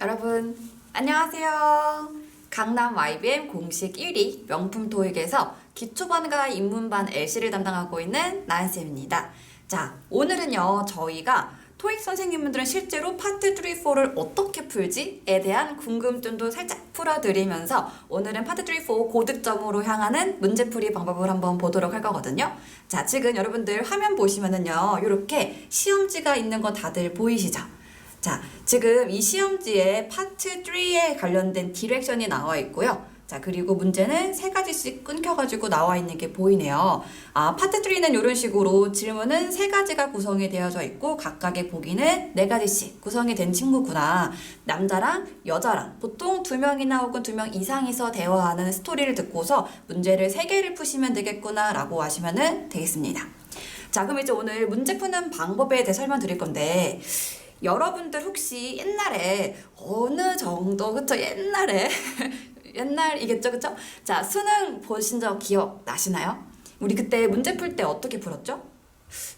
여러분 안녕하세요. 강남 YBM 공식 1위 명품 토익에서 기초반과 입문반 LC를 담당하고 있는 나은쌤입니다. 자, 오늘은요 저희가 토익 선생님분들은 실제로 파트 3, 4를 어떻게 풀지에 대한 궁금증도 살짝 풀어드리면서 오늘은 파트 3, 4 고득점으로 향하는 문제풀이 방법을 한번 보도록 할 거거든요. 자, 지금 여러분들 화면 보시면은요 이렇게 시험지가 있는 거 다들 보이시죠? 자, 지금 이 시험지에 파트 3에 관련된 디렉션이 나와 있고요. 자, 그리고 문제는 세 가지씩 끊겨가지고 나와 있는 게 보이네요. 파트 3는 이런 식으로 질문은 세 가지가 구성이 되어져 있고 각각의 보기는 네 가지씩 구성이 된 친구구나. 남자랑 여자랑 보통 두 명이나 혹은 두 명 이상이서 대화하는 스토리를 듣고서 문제를 세 개를 푸시면 되겠구나 라고 하시면 되겠습니다. 자, 그럼 이제 오늘 문제 푸는 방법에 대해 설명드릴 건데 여러분들 혹시 옛날에 어느 정도 그쵸? 옛날에 옛날이겠죠, 그쵸? 자, 수능 보신 적 기억 나시나요? 우리 그때 문제 풀 때 어떻게 풀었죠?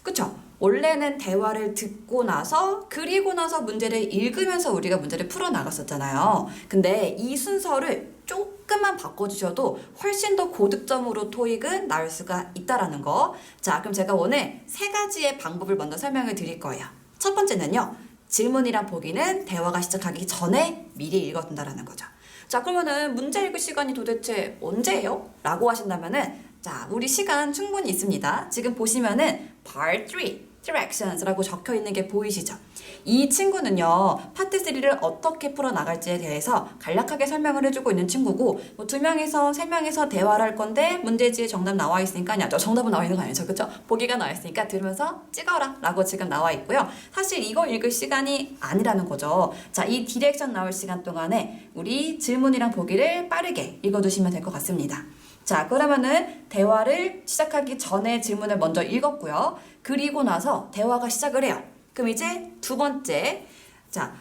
그쵸? 원래는 대화를 듣고 나서 그리고 나서 문제를 읽으면서 우리가 문제를 풀어 나갔었잖아요. 근데 이 순서를 조금만 바꿔주셔도 훨씬 더 고득점으로 토익은 나올 수가 있다라는 거. 자, 그럼 제가 오늘 세 가지의 방법을 먼저 설명을 드릴 거예요. 첫 번째는요. 질문이란 보기는 대화가 시작하기 전에 미리 읽어둔다라는 거죠. 자, 그러면은 문제 읽을 시간이 도대체 언제예요? 라고 하신다면은 자, 우리 시간 충분히 있습니다. 지금 보시면은 Part 3 Directions라고 적혀 있는 게 보이시죠? 이 친구는요, 파트 3를 어떻게 풀어나갈지에 대해서 간략하게 설명을 해주고 있는 친구고, 뭐 2명에서 3명에서 대화를 할 건데, 문제지에 정답 나와 있으니까, 아니야, 정답은 나와 있는 거 아니죠, 그쵸? 보기가 나와 있으니까 들으면서 찍어라 라고 지금 나와 있고요. 사실 이거 읽을 시간이 아니라는 거죠. 자, 이 디렉션 나올 시간 동안에 우리 질문이랑 보기를 빠르게 읽어두시면 될 것 같습니다. 자, 그러면은 대화를 시작하기 전에 질문을 먼저 읽었고요. 그리고 나서 대화가 시작을 해요. 그럼 이제 두 번째. 자,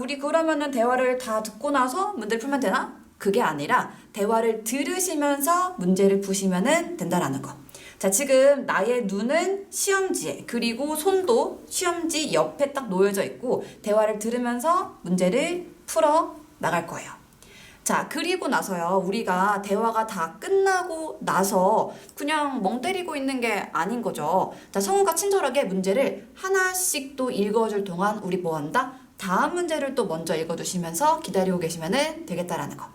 우리 그러면은 대화를 다 듣고 나서 문제를 풀면 되나? 그게 아니라 대화를 들으시면서 문제를 푸시면 된다라는 거. 자, 지금 나의 눈은 시험지에 그리고 손도 시험지 옆에 딱 놓여져 있고 대화를 들으면서 문제를 풀어 나갈 거예요. 자, 그리고 나서요, 우리가 대화가 다 끝나고 나서 그냥 멍 때리고 있는 게 아닌 거죠. 자, 성우가 친절하게 문제를 하나씩 또 읽어줄 동안 우리 뭐 한다? 다음 문제를 또 먼저 읽어두시면서 기다리고 계시면 되겠다라는 거.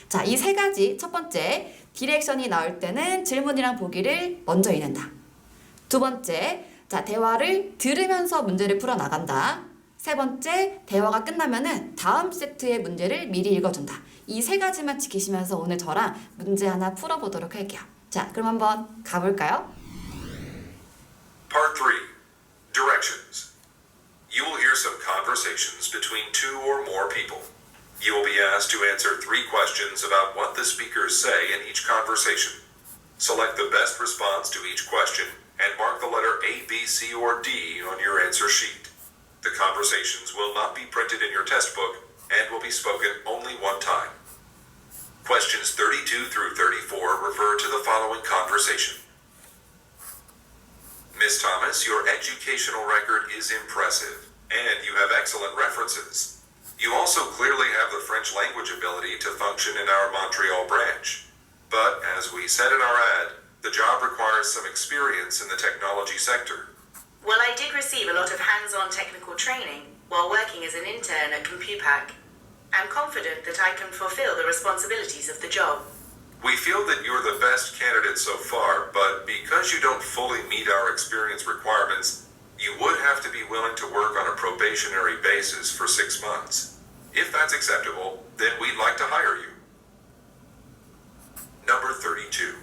자, 이 세 가지, 첫 번째, 디렉션이 나올 때는 질문이랑 보기를 먼저 읽는다. 두 번째, 자, 대화를 들으면서 문제를 풀어나간다. 세 번째, 대화가 끝나면은 다음 세트의 문제를 미리 읽어준다. 이 세 가지만 지키시면서 오늘 저랑 문제 하나 풀어보도록 할게요. 자, 그럼 한번 가볼까요? Part 3. Directions. You will hear some conversations between two or more people. You will be asked to answer 3 questions about what the speakers say in each conversation. Select the best response to each question and mark the letter A, B, C, or D on your answer sheet. The conversations will not be printed in your test book and will be spoken only one time. Questions 32 through 34 refer to the following conversation. Ms. Thomas, your educational record is impressive, and you have excellent references. You also clearly have the French language ability to function in our Montreal branch. But, as we said in our ad, the job requires some experience in the technology sector. Well, I did receive a lot of hands-on technical training while working as an intern at CompuPack. I'm confident that I can fulfill the responsibilities of the job. We feel that you're the best candidate so far, but because you don't fully meet our experience requirements, you would have to be willing to work on a probationary basis for 6 months. If that's acceptable, then we'd like to hire you. Number 32.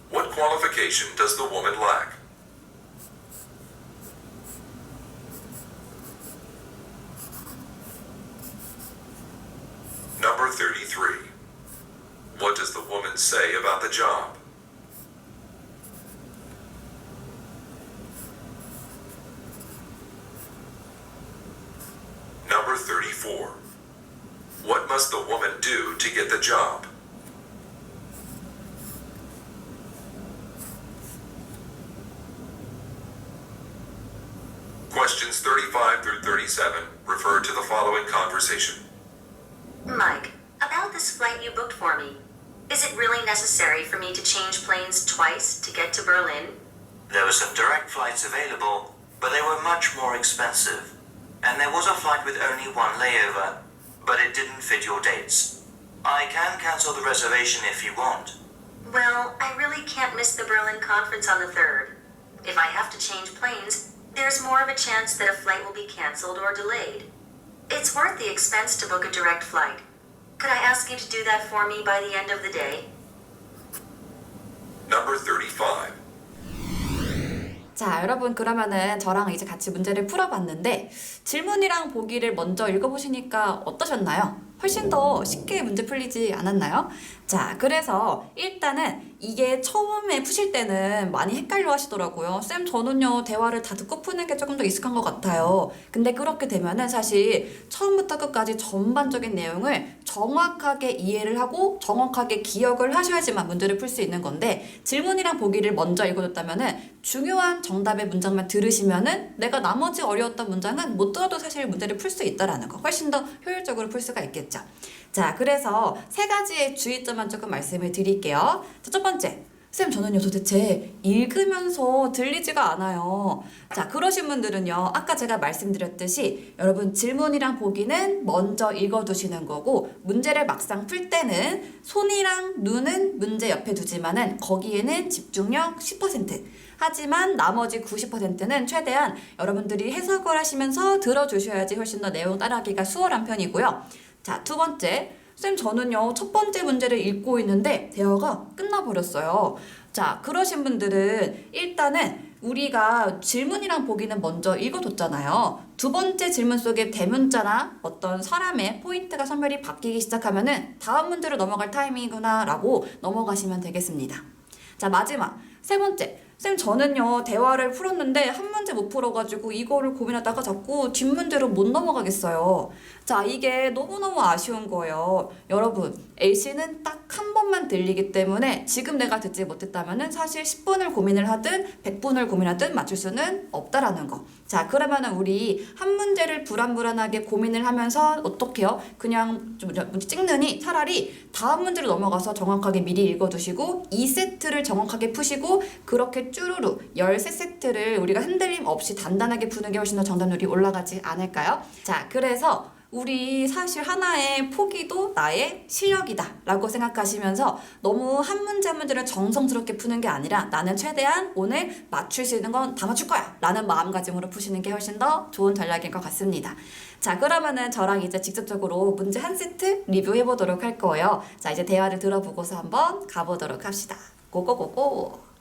What qualification does the woman lack? Number 33. What does the woman say about the job? Number 34. What must the woman do to get the job? Questions 35 through 37 refer to the following conversation. Mike, about this flight you booked for me, is it really necessary for me to change planes twice to get to Berlin? There were some direct flights available, but they were much more expensive. And there was a flight with only one layover, but it didn't fit your dates. I can cancel the reservation if you want. Well, I really can't miss the Berlin conference on the 3rd. If I have to change planes, there's more of a chance that a flight will be canceled or delayed. It's worth the expense to book a direct flight. Could I ask you to do that for me by the end of the day? Number 35. 자, 여러분 그러면은 저랑 이제 같이 문제를 풀어봤는데 질문이랑 보기를 먼저 읽어보시니까 어떠셨나요? 훨씬 더 쉽게 문제 풀리지 않았나요? 자, 그래서 일단은 이게 처음에 푸실 때는 많이 헷갈려 하시더라고요. 쌤, 저는요, 대화를 다 듣고 푸는 게 조금 더 익숙한 것 같아요. 근데 그렇게 되면은 사실 처음부터 끝까지 전반적인 내용을 정확하게 이해를 하고 정확하게 기억을 하셔야지만 문제를 풀 수 있는 건데 질문이랑 보기를 먼저 읽어줬다면은 중요한 정답의 문장만 들으시면은 내가 나머지 어려웠던 문장은 못 들어도 사실 문제를 풀 수 있다라는 거. 훨씬 더 효율적으로 풀 수가 있겠죠. 자, 그래서 세 가지의 주의점만 조금 말씀을 드릴게요. 자, 첫 번째. 쌤, 저는요 도대체 읽으면서 들리지가 않아요. 자, 그러신 분들은요, 아까 제가 말씀드렸듯이 여러분 질문이랑 보기는 먼저 읽어두시는 거고 문제를 막상 풀 때는 손이랑 눈은 문제 옆에 두지만은 거기에는 집중력 10%. 하지만 나머지 90%는 최대한 여러분들이 해석을 하시면서 들어주셔야지 훨씬 더 내용 따라하기가 수월한 편이고요. 자, 두 번째. 쌤, 저는요, 첫 번째 문제를 읽고 있는데 대화가 끝나버렸어요. 자, 그러신 분들은 일단은 우리가 질문이랑 보기는 먼저 읽어뒀잖아요. 두 번째 질문 속에 대문자나 어떤 사람의 포인트가 선별이 바뀌기 시작하면은 다음 문제로 넘어갈 타이밍이구나 라고 넘어가시면 되겠습니다. 자, 마지막. 세 번째. 쌤, 저는요 대화를 풀었는데 한 문제 못 풀어가지고 이거를 고민하다가 자꾸 뒷문제로 못 넘어가겠어요. 자, 이게 너무너무 아쉬운 거예요. 여러분, LC는 딱 한 번만 들리기 때문에 지금 내가 듣지 못했다면은 사실 10분을 고민을 하든 100분을 고민하든 맞출 수는 없다라는 거. 자, 그러면은 우리 한 문제를 불안불안하게 고민을 하면서 어떻게 해요? 그냥 좀 문제 찍느니 차라리 다음 문제로 넘어가서 정확하게 미리 읽어두시고 2세트를 정확하게 푸시고 그렇게 쭈루루 13세트를 우리가 흔들림 없이 단단하게 푸는 게 훨씬 더 정답률이 올라가지 않을까요? 자, 그래서 우리 사실 하나의 포기도 나의 실력이다 라고 생각하시면서 너무 한 문제 한 문제를 정성스럽게 푸는 게 아니라 나는 최대한 오늘 맞출 수 있는 건 다 맞출 거야 라는 마음가짐으로 푸시는 게 훨씬 더 좋은 전략인 것 같습니다. 자, 그러면은 저랑 이제 직접적으로 문제 한 세트 리뷰해 보도록 할 거예요. 자, 이제 대화를 들어보고서 한번 가보도록 합시다. 고고고고.